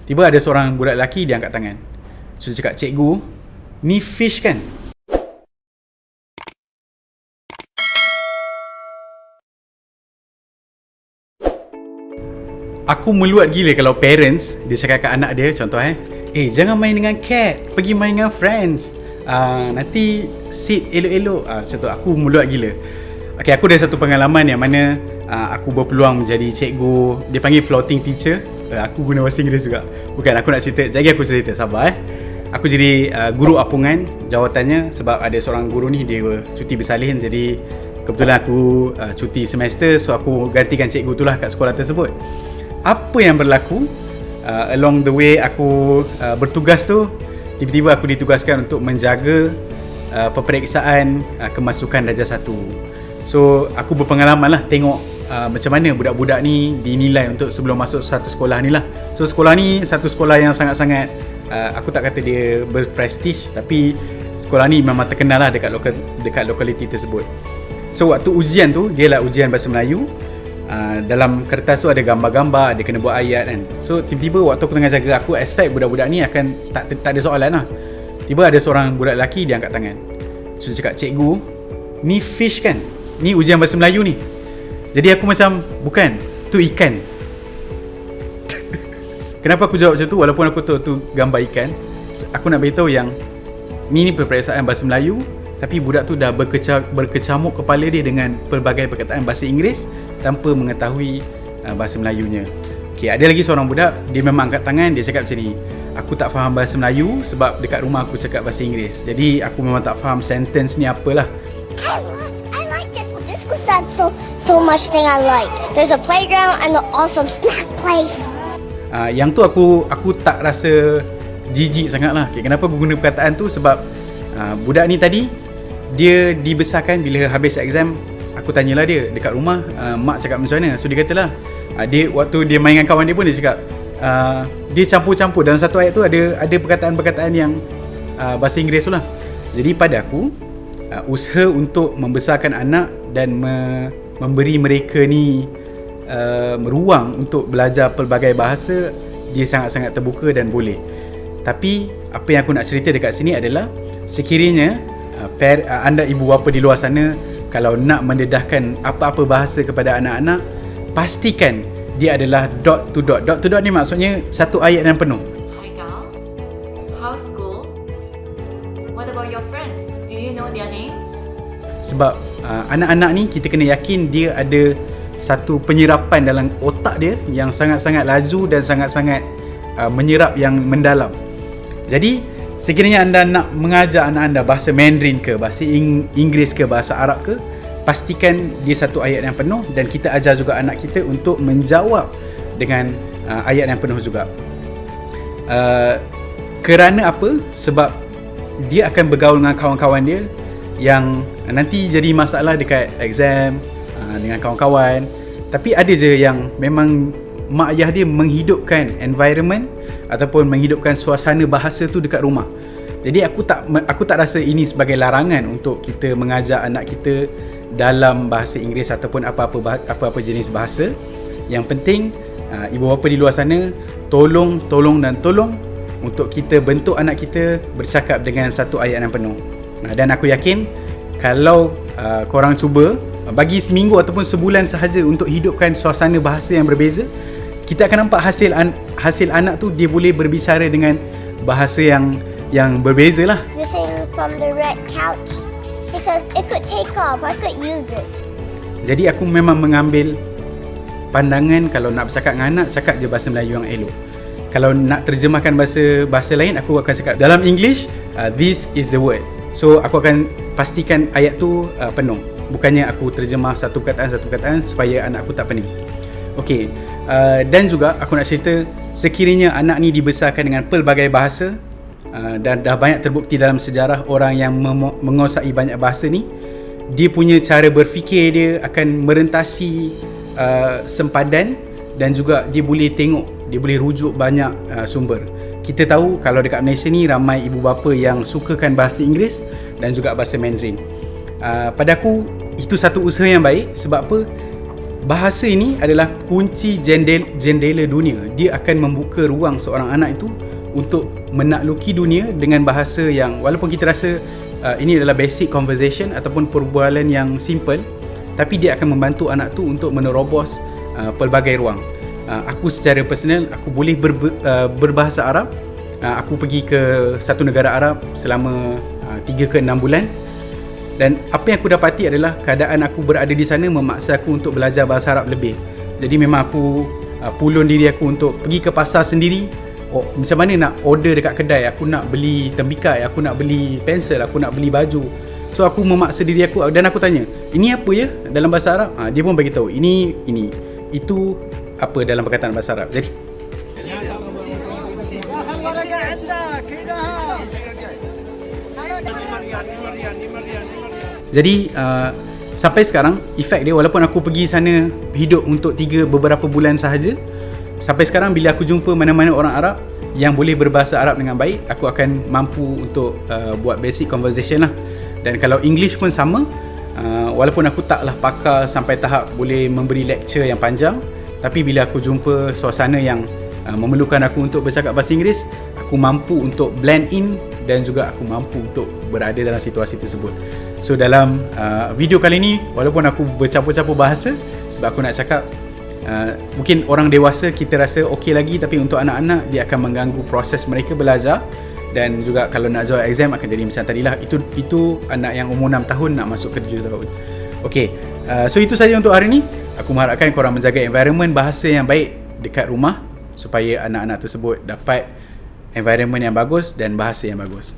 Tiba ada seorang budak lelaki, dia angkat tangan. So dia cakap, "Cikgu, ni fish kan?" Aku meluat gila kalau parents dia cakap kat anak dia, contoh jangan main dengan cat, pergi main dengan friends, nanti sit elok-elok, contoh. Aku meluat gila. Okay, aku ada satu pengalaman yang mana aku berpeluang menjadi cikgu. Dia panggil floating teacher. Aku guna bahasa Inggeris juga. Bukan, aku nak cerita. Jadi aku cerita, sabar Aku jadi guru apungan jawatannya sebab ada seorang guru ni dia cuti bersalin. Jadi kebetulan aku cuti semester, so aku gantikan cikgu tu lah kat sekolah tersebut. Apa yang berlaku along the way aku bertugas tu, tiba-tiba aku ditugaskan untuk menjaga peperiksaan kemasukan darjah 1. So aku berpengalaman lah tengok macam mana budak-budak ni dinilai untuk sebelum masuk satu sekolah ni lah. So sekolah ni satu sekolah yang sangat-sangat aku tak kata dia berprestij, tapi sekolah ni memang terkenal lah dekat lokaliti tersebut. So waktu ujian tu, dia lah ujian bahasa Melayu. Dalam kertas tu ada gambar-gambar, ada kena buat ayat kan. So tiba-tiba waktu aku tengah jaga, aku expect budak-budak ni akan tak ada soalan lah. Tiba ada seorang budak lelaki, dia angkat tangan. So dia cakap, "Cikgu, ni fish kan? Ni ujian bahasa Melayu ni." Jadi aku macam, "Bukan, tu ikan." Kenapa aku jawab macam tu walaupun aku tahu tu gambar ikan? Aku nak beritahu yang ni peperiksaan bahasa Melayu, tapi budak tu dah berkecamuk kepala dia dengan pelbagai perkataan bahasa Inggeris tanpa mengetahui bahasa Melayunya. Okay, ada lagi seorang budak, dia memang angkat tangan, dia cakap macam ni, "Aku tak faham bahasa Melayu sebab dekat rumah aku cakap bahasa Inggeris. Jadi aku memang tak faham sentence ni apalah." I like this. This school has so much thing I like. There's a playground and an awesome snack place. Yang tu aku tak rasa jijik sangat lah. Okay, kenapa aku guna perkataan tu? Sebab budak ni tadi, dia dibesarkan bila habis exam. Aku tanyalah dia dekat rumah, mak cakap macam mana. So dia katalah, dia waktu dia main dengan kawan dia pun dia cakap, dia campur-campur dalam satu ayat tu ada perkataan-perkataan yang bahasa Inggeris tu lah. Jadi pada aku, usaha untuk membesarkan anak dan memberi mereka ni ruang untuk belajar pelbagai bahasa, dia sangat-sangat terbuka dan boleh. Tapi apa yang aku nak cerita dekat sini adalah, sekiranya anda ibu bapa di luar sana kalau nak mendedahkan apa-apa bahasa kepada anak-anak, pastikan dia adalah dot to dot. Dot to dot ni maksudnya satu ayat yang penuh. Hi Gal, how's school? What about your friends? Do you know their names? Sebab anak-anak ni kita kena yakin dia ada satu penyerapan dalam otak dia yang sangat-sangat laju dan sangat-sangat menyerap yang mendalam. Jadi sekiranya anda nak mengajar anak anda bahasa Mandarin ke, bahasa Inggeris ke, bahasa Arab ke, pastikan dia satu ayat yang penuh, dan kita ajar juga anak kita untuk menjawab dengan ayat yang penuh juga. Kerana apa? Sebab dia akan bergaul dengan kawan-kawan dia yang nanti jadi masalah dekat exam dengan kawan-kawan. Tapi ada je yang memang mak ayah dia menghidupkan environment ataupun menghidupkan suasana bahasa tu dekat rumah. Jadi aku tak rasa ini sebagai larangan untuk kita mengajar anak kita dalam bahasa Inggeris ataupun apa-apa jenis bahasa. Yang penting ibu bapa di luar sana tolong untuk kita bentuk anak kita bercakap dengan satu ayat yang penuh. Dan aku yakin kalau korang cuba bagi seminggu ataupun sebulan sahaja untuk hidupkan suasana bahasa yang berbeza, kita akan nampak hasil anak tu dia boleh berbicara dengan bahasa yang berbeza lah. Missing from the red couch because it could take off. I could use it. Jadi aku memang mengambil pandangan, kalau nak bercakap dengan anak, cakap je bahasa Melayu yang elok. Kalau nak terjemahkan bahasa lain, aku akan cakap dalam English, this is the word. So aku akan pastikan ayat tu penuh. Bukannya aku terjemah satu perkataan supaya anak aku tak pening. Okey, dan juga aku nak cerita, sekiranya anak ni dibesarkan dengan pelbagai bahasa, dan dah banyak terbukti dalam sejarah orang yang menguasai banyak bahasa ni, dia punya cara berfikir dia akan merentasi sempadan, dan juga dia boleh tengok, dia boleh rujuk banyak sumber. Kita tahu kalau dekat Malaysia ni ramai ibu bapa yang sukakan bahasa Inggeris dan juga bahasa Mandarin. Pada aku itu satu usaha yang baik. Sebab apa? bahasa ini adalah kunci jendela dunia. Dia akan membuka ruang seorang anak itu untuk menakluki dunia dengan bahasa yang walaupun kita rasa ini adalah basic conversation ataupun perbualan yang simple, tapi dia akan membantu anak tu untuk menerobos pelbagai ruang. Aku secara personal, aku boleh berbahasa Arab. Aku pergi ke satu negara Arab selama 3 ke 6 bulan. Dan apa yang aku dapati adalah keadaan aku berada di sana memaksa aku untuk belajar bahasa Arab lebih. Jadi memang aku pulun diri aku untuk pergi ke pasar sendiri. Macam mana nak order dekat kedai, aku nak beli tembikai, aku nak beli pensel, aku nak beli baju. So aku memaksa diri aku dan aku tanya, ini apa ya dalam bahasa Arab? Dia pun bagi tahu, ini, itu apa dalam perkataan bahasa Arab. Jadi sampai sekarang efek dia, walaupun aku pergi sana hidup untuk beberapa bulan sahaja, sampai sekarang bila aku jumpa mana-mana orang Arab yang boleh berbahasa Arab dengan baik, aku akan mampu untuk buat basic conversation lah. Dan kalau English pun sama, walaupun aku taklah pakar sampai tahap boleh memberi lecture yang panjang, tapi bila aku jumpa suasana yang memerlukan aku untuk bercakap bahasa Inggeris, aku mampu untuk blend in dan juga aku mampu untuk berada dalam situasi tersebut. So dalam video kali ni, walaupun aku bercampur-campur bahasa, sebab aku nak cakap mungkin orang dewasa kita rasa okey lagi, tapi untuk anak-anak dia akan mengganggu proses mereka belajar. Dan juga kalau nak join exam akan jadi macam tadilah, itu anak yang umur 6 tahun nak masuk ke 7 tahun. Okey, so itu saja untuk hari ni. Aku mengharapkan korang menjaga environment bahasa yang baik dekat rumah supaya anak-anak tersebut dapat environment yang bagus dan bahasa yang bagus.